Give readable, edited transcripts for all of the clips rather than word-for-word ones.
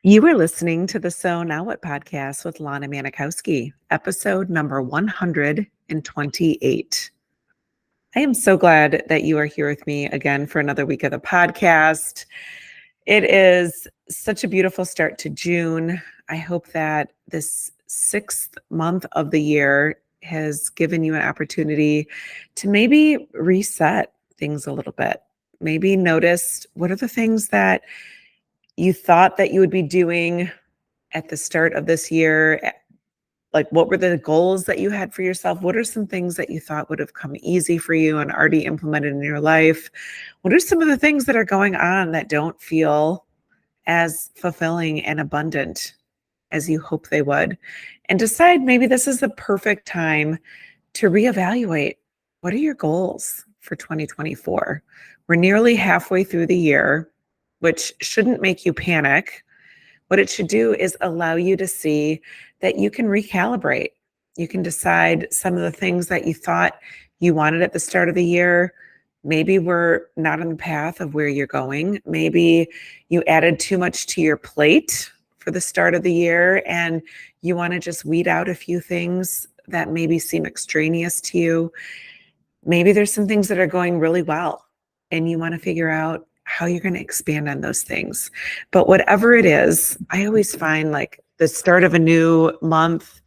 You were listening to the So Now What podcast with Lana Manikowski, episode number 128. I am so glad that you are here with me again for another week of the podcast. It is such a beautiful start to June. I hope that this sixth month of the year has given you an opportunity to maybe reset things a little bit. Maybe notice what are the things that you thought that you would be doing at the start of this year. Like, what were the goals that you had for yourself? What are some things that you thought would have come easy for you and already implemented in your life? What are some of the things that are going on that don't feel as fulfilling and abundant as you hope they would? And decide maybe this is the perfect time to reevaluate. What are your goals for 2024? We're nearly halfway through the year, which shouldn't make you panic. What it should do is allow you to see that you can recalibrate. You can decide some of the things that you thought you wanted at the start of the year maybe were not on the path of where you're going. Maybe you added too much to your plate for the start of the year and you want to just weed out a few things that maybe seem extraneous to you. Maybe there's some things that are going really well and you want to figure out how you're going to expand on those things. But whatever it is, I always find like the start of a new month,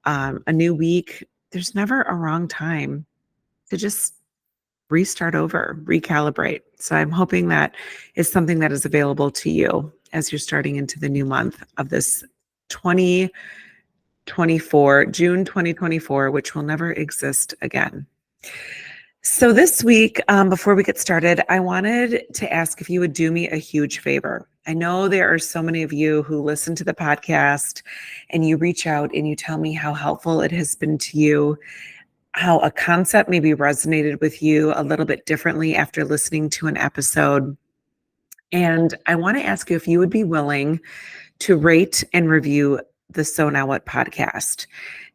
a new week, there's never a wrong time to just restart over, recalibrate. So I'm hoping that is something that is available to you as you're starting into the new month of this 2024, June 2024, which will never exist again. So this week, before we get started, I wanted to ask if you would do me a huge favor. I know there are so many of you who listen to the podcast and you reach out and you tell me how helpful it has been to you, how a concept maybe resonated with you a little bit differently after listening to an episode. And I want to ask you if you would be willing to rate and review the So Now What podcast.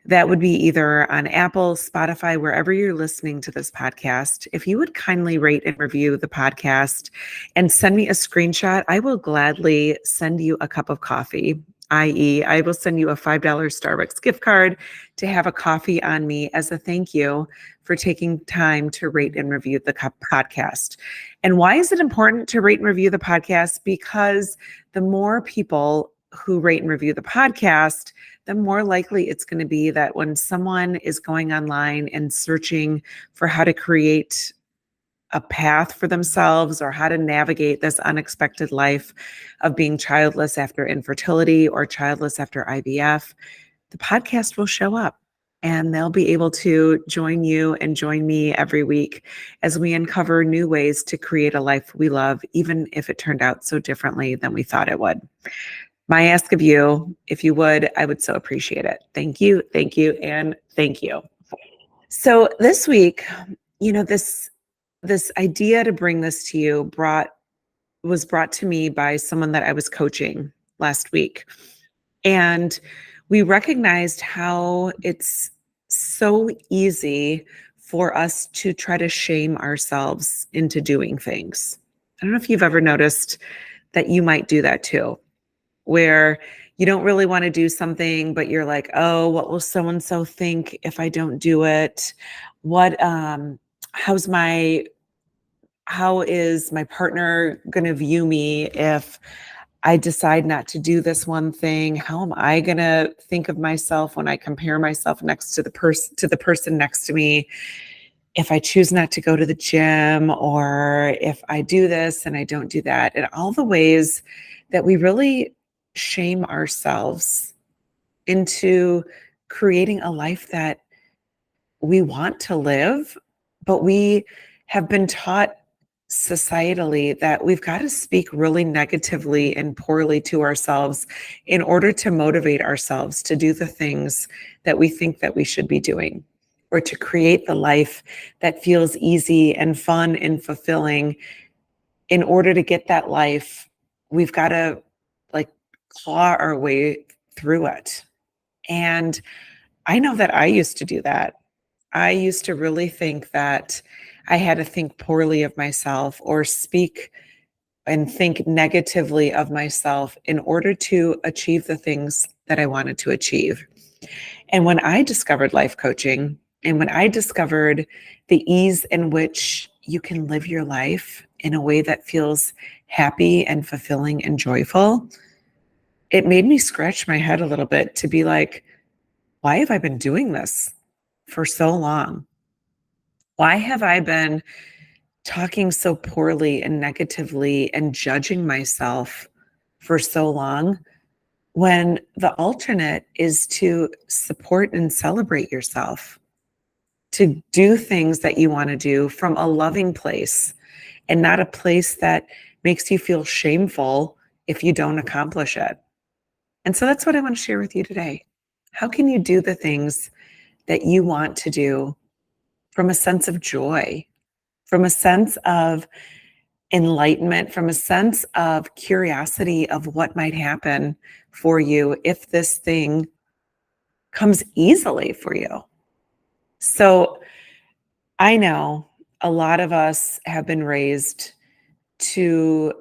That would be either on Apple, Spotify, wherever you're listening to this podcast. If you would kindly rate and review the podcast and send me a screenshot, I will gladly send you a cup of coffee, i.e., I will send you a $5 Starbucks gift card to have a coffee on me as a thank you for taking time to rate and review the podcast. And why is it important to rate and review the podcast? Because the more people who rate and review the podcast, the more likely it's going to be that when someone is going online and searching for how to create a path for themselves or how to navigate this unexpected life of being childless after infertility or childless after IVF, the podcast will show up and they'll be able to join you and join me every week as we uncover new ways to create a life we love, even if it turned out so differently than we thought it would. My ask of you, if you would, I would so appreciate it. Thank you, and thank you. So this week, this idea to bring this to you was brought to me by someone that I was coaching last week. And we recognized how it's so easy for us to try to shame ourselves into doing things. I don't know if you've ever noticed that you might do that too, where you don't really want to do something, but you're like, oh, what will so-and-so think if I don't do it? How is my partner going to view me if I decide not to do this one thing? How am I going to think of myself when I compare myself next to the person next to me? If I choose not to go to the gym, or if I do this and I don't do that, and all the ways that we really shame ourselves into creating a life that we want to live, but we have been taught societally that we've got to speak really negatively and poorly to ourselves in order to motivate ourselves to do the things that we think that we should be doing, or to create the life that feels easy and fun and fulfilling. In order to get that life, we've got to claw our way through it. And I know that I used to do that. I used to really think that I had to think poorly of myself or speak and think negatively of myself in order to achieve the things that I wanted to achieve. And when I discovered life coaching, and when I discovered the ease in which you can live your life in a way that feels happy and fulfilling and joyful, it made me scratch my head a little bit to be like, why have I been doing this for so long? Why have I been talking so poorly and negatively and judging myself for so long, when the alternate is to support and celebrate yourself, to do things that you want to do from a loving place and not a place that makes you feel shameful if you don't accomplish it. And so that's what I want to share with you today. How can you do the things that you want to do from a sense of joy, from a sense of enlightenment, from a sense of curiosity of what might happen for you if this thing comes easily for you? So I know a lot of us have been raised to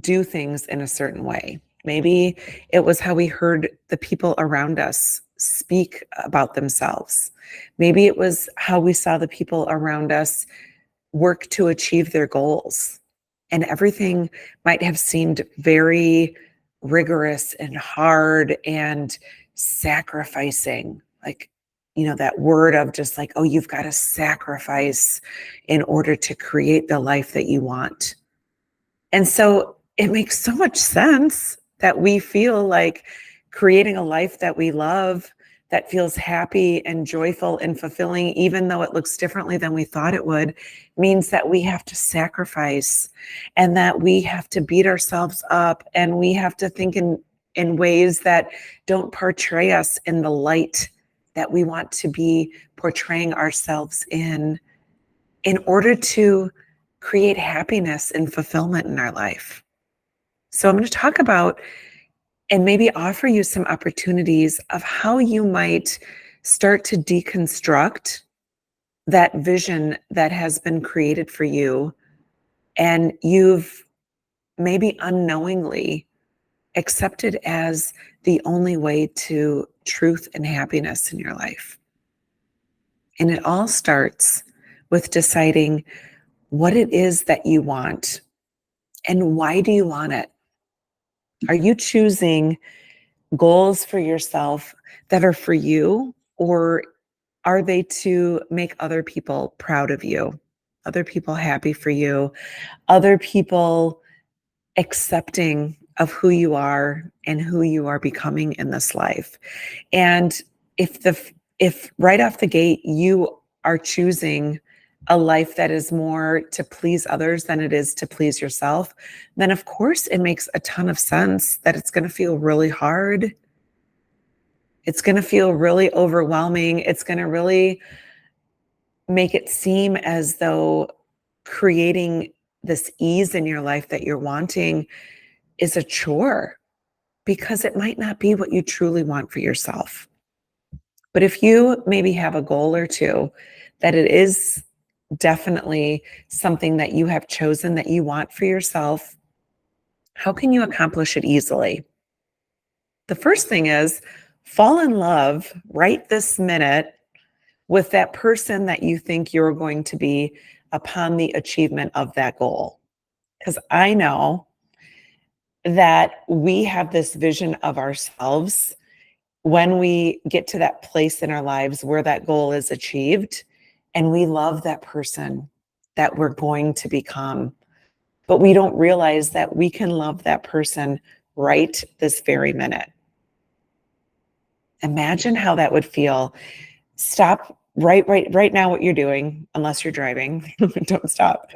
do things in a certain way. Maybe it was how we heard the people around us speak about themselves. Maybe it was how we saw the people around us work to achieve their goals. And everything might have seemed very rigorous and hard and sacrificing. Like, that word of just like, oh, you've got to sacrifice in order to create the life that you want. And so it makes so much sense that we feel like creating a life that we love, that feels happy and joyful and fulfilling, even though it looks differently than we thought it would, means that we have to sacrifice and that we have to beat ourselves up and we have to think in ways that don't portray us in the light that we want to be portraying ourselves in order to create happiness and fulfillment in our life. So I'm going to talk about and maybe offer you some opportunities of how you might start to deconstruct that vision that has been created for you and you've maybe unknowingly accepted as the only way to truth and happiness in your life. And it all starts with deciding what it is that you want and why do you want it? Are you choosing goals for yourself that are for you, or are they to make other people proud of you, other people happy for you, other people accepting of who you are and who you are becoming in this life? And if right off the gate you are choosing a life that is more to please others than it is to please yourself, then of course it makes a ton of sense that it's going to feel really hard. It's going to feel really overwhelming. It's going to really make it seem as though creating this ease in your life that you're wanting is a chore, because it might not be what you truly want for yourself. But if you maybe have a goal or two that it is definitely something that you have chosen that you want for yourself, how can you accomplish it easily? The first thing is fall in love right this minute with that person that you think you're going to be upon the achievement of that goal. Because I know that we have this vision of ourselves when we get to that place in our lives where that goal is achieved, and we love that person that we're going to become. But we don't realize that we can love that person right this very minute. Imagine how that would feel. Stop right now what you're doing, unless you're driving. Don't stop.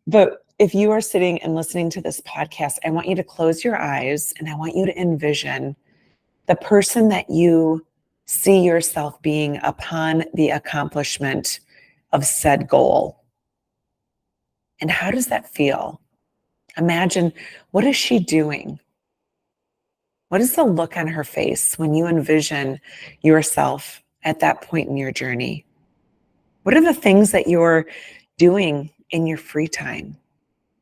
But if you are sitting and listening to this podcast, I want you to close your eyes and I want you to envision the person that you see yourself being upon the accomplishment of said goal. And how does that feel? Imagine, what is she doing? What is the look on her face when you envision yourself at that point in your journey? What are the things that you're doing in your free time?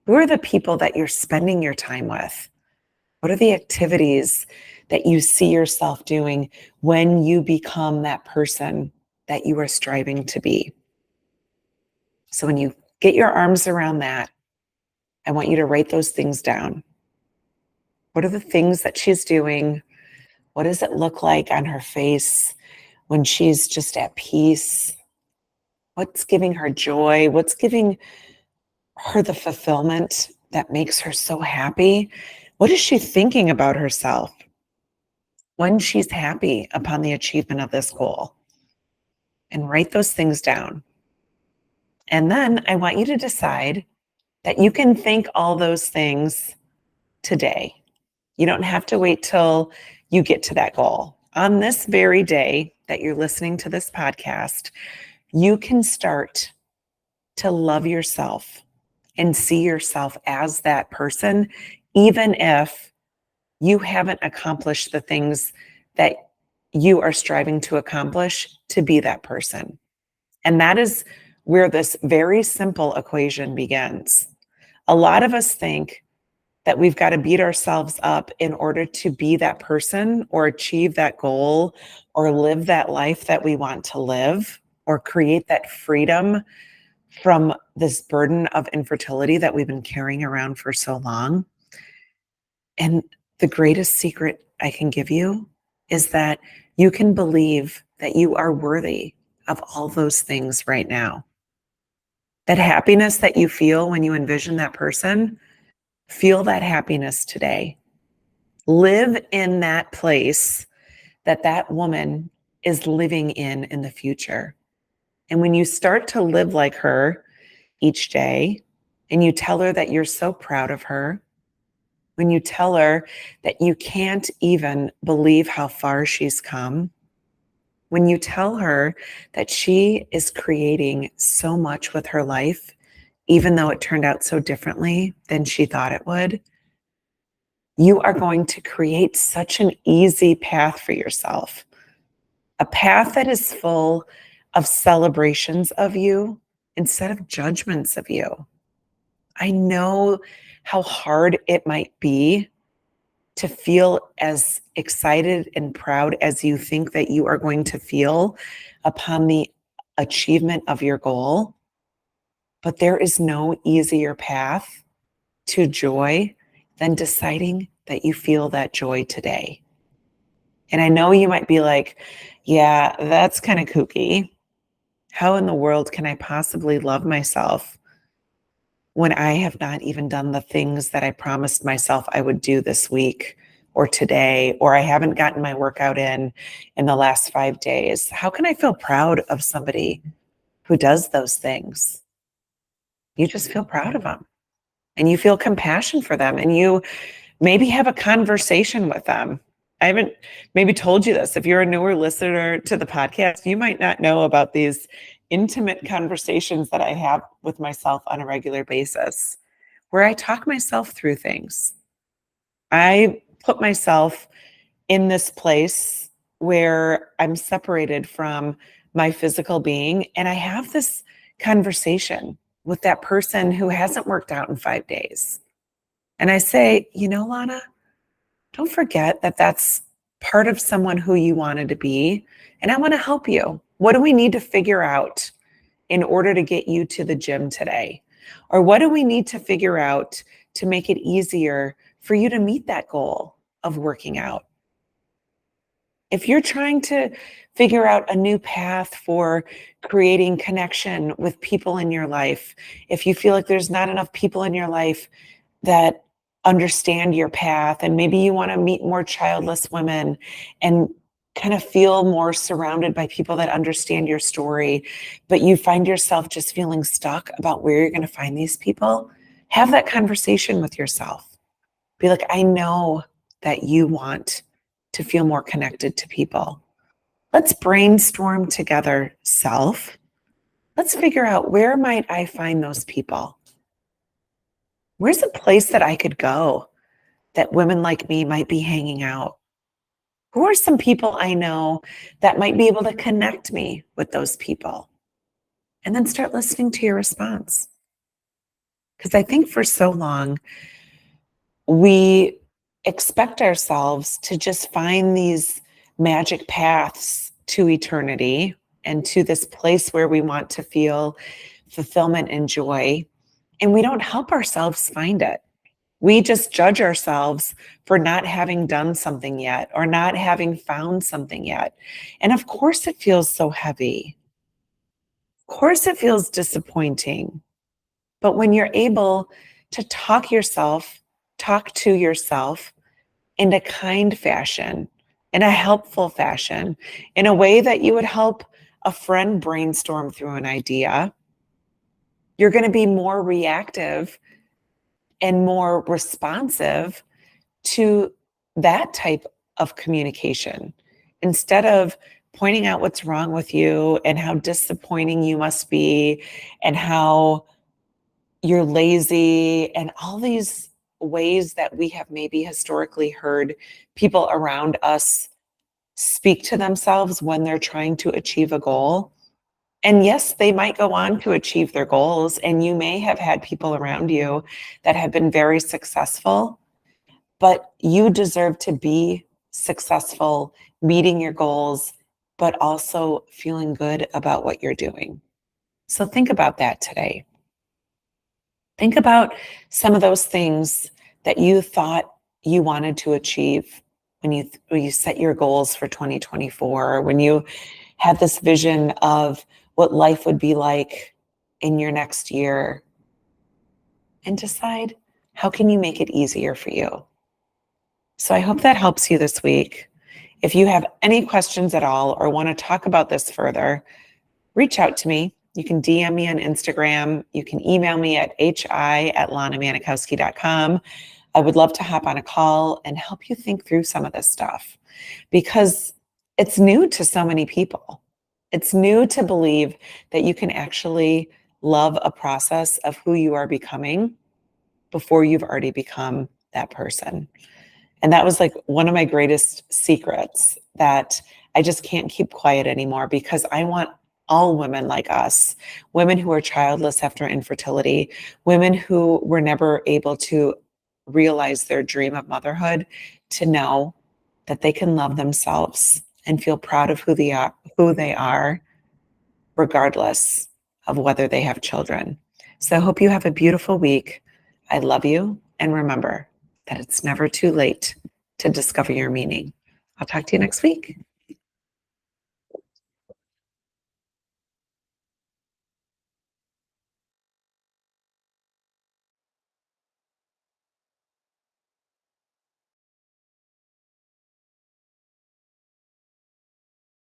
Who are the people that you're spending your time with? What are the activities that you see yourself doing when you become that person that you are striving to be? So when you get your arms around that, I want you to write those things down. What are the things that she's doing? What does it look like on her face when she's just at peace? What's giving her joy? What's giving her the fulfillment that makes her so happy? What is she thinking about herself when she's happy upon the achievement of this goal? And write those things down. And then I want you to decide that you can think all those things today. You don't have to wait till you get to that goal. On this very day that you're listening to this podcast, you can start to love yourself and see yourself as that person, even if you haven't accomplished the things that you are striving to accomplish to be that person. And that is where this very simple equation begins. A lot of us think that we've got to beat ourselves up in order to be that person or achieve that goal or live that life that we want to live or create that freedom from this burden of infertility that we've been carrying around for so long. And the greatest secret I can give you is that you can believe that you are worthy of all those things right now. That happiness that you feel when you envision that person, feel that happiness today. Live in that place that that woman is living in the future. And when you start to live like her each day, and you tell her that you're so proud of her, when you tell her that you can't even believe how far she's come, when you tell her that she is creating so much with her life, even though it turned out so differently than she thought it would, you are going to create such an easy path for yourself, a path that is full of celebrations of you instead of judgments of you. I know how hard it might be to feel as excited and proud as you think that you are going to feel upon the achievement of your goal. But there is no easier path to joy than deciding that you feel that joy today. And I know you might be like, yeah, that's kind of kooky. How in the world can I possibly love myself when I have not even done the things that I promised myself I would do this week or today, or I haven't gotten my workout in the last 5 days? How can I feel proud of somebody who does those things? You just feel proud of them and you feel compassion for them, and you maybe have a conversation with them. I haven't maybe told you this. If you're a newer listener to the podcast, you might not know about these intimate conversations that I have with myself on a regular basis, where I talk myself through things. I put myself in this place where I'm separated from my physical being, and I have this conversation with that person who hasn't worked out in 5 days. And I say, Lana, don't forget that that's part of someone who you wanted to be. And I want to help you. What do we need to figure out in order to get you to the gym today? Or what do we need to figure out to make it easier for you to meet that goal of working out? If you're trying to figure out a new path for creating connection with people in your life, if you feel like there's not enough people in your life that understand your path, and maybe you want to meet more childless women and kind of feel more surrounded by people that understand your story, but you find yourself just feeling stuck about where you're going to find these people, have that conversation with yourself. Be like, I know that you want to feel more connected to people. Let's brainstorm together, self. Let's figure out, where might I find those people? Where's a place that I could go that women like me might be hanging out? Who are some people I know that might be able to connect me with those people? And then start listening to your response. Because I think for so long, we expect ourselves to just find these magic paths to eternity and to this place where we want to feel fulfillment and joy. And we don't help ourselves find it. We just judge ourselves for not having done something yet or not having found something yet. And of course, it feels so heavy. Of course, it feels disappointing. But when you're able to talk to yourself in a kind fashion, in a helpful fashion, in a way that you would help a friend brainstorm through an idea, you're going to be more reactive and more responsive to that type of communication instead of pointing out what's wrong with you and how disappointing you must be and how you're lazy and all these ways that we have maybe historically heard people around us speak to themselves when they're trying to achieve a goal. And yes, they might go on to achieve their goals, and you may have had people around you that have been very successful, but you deserve to be successful, meeting your goals, but also feeling good about what you're doing. So think about that today. Think about some of those things that you thought you wanted to achieve when you set your goals for 2024, when you had this vision of what life would be like in your next year, and decide how can you make it easier for you. So I hope that helps you this week. If you have any questions at all or want to talk about this further, reach out to me. You can DM me on Instagram. You can email me at hi@lanamanikowski.com. I would love to hop on a call and help you think through some of this stuff because it's new to so many people. It's new to believe that you can actually love a process of who you are becoming before you've already become that person. And that was like one of my greatest secrets that I just can't keep quiet anymore because I want all women like us, women who are childless after infertility, women who were never able to realize their dream of motherhood, to know that they can love themselves and feel proud of who they are, regardless of whether they have children. So I hope you have a beautiful week. I love you. And remember that it's never too late to discover your meaning. I'll talk to you next week.